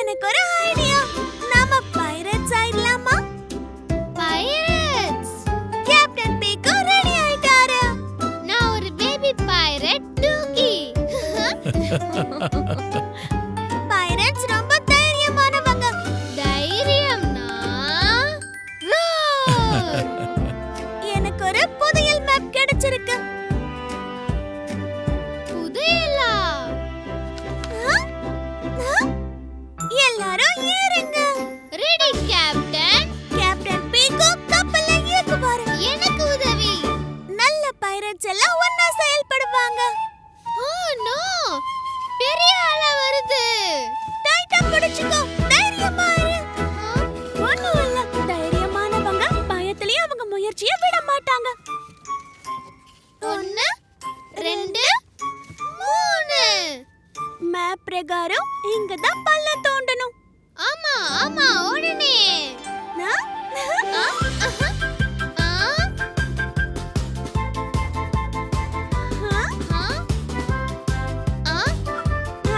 எனக்கு ஒரு ஐடியா. நாம பைரட்ஸ் ஆயிடலாமா? பைரட்ஸ்? கேப்டன் பீக்கோ ரெடி ஆயிட்டாரு. நான் ஒரு பேபி பைரட் டூகி. பைரட்ஸ் ரொம்ப தைரியமானவங்க. தைரியம்னா ரோர். எனக்கு ஒரு புதையல் மேப் கிடைச்சிருக்கு. புதையலா? எல்லாரும் ஏறுங்க. Ready captain. கேப்டன் பீக்கோ கப்பலை இயக்குவாரு. எனக்கு உதவி. நல்ல பைரட்ஸ் எல்லாம் ஒண்ணா செயல்படுவாங்க. ஓ நோ, பெரிய அலை வருது. டைட்டா பிடிச்சுக்கோ. தைரியமா இரு. ஒண்ணும் இல்ல. தைரியமானவங்க பயத்திலேயே அவங்க முயற்சியை விட மாட்டாங்க. 1 2 3. மேப் பிரகாரம் இங்க தான் பள்ளம் தோண்டணும். ஆமா ஆமா, உடனே. நான் ஆ, அஹ, ஆ, ஆ, ஆ.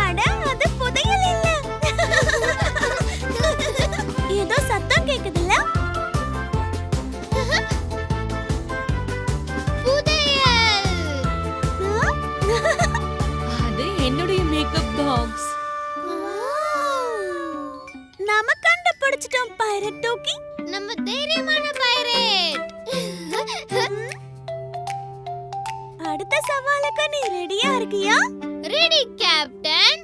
அட, அது புதையல் இல்ல. ஏதோ சத்தம் கேக்குதுல்ல? புதையல். அது என்னுடைய மேக்கப் பாக்ஸ். நாம கண்டுபிடிச்சிட்டோம் பைரட் டோக்கி. நம்ம தைரியமான பைரட். அடுத்த சவாலுக்கு நீ ரெடியா இருக்கியா? Ready captain.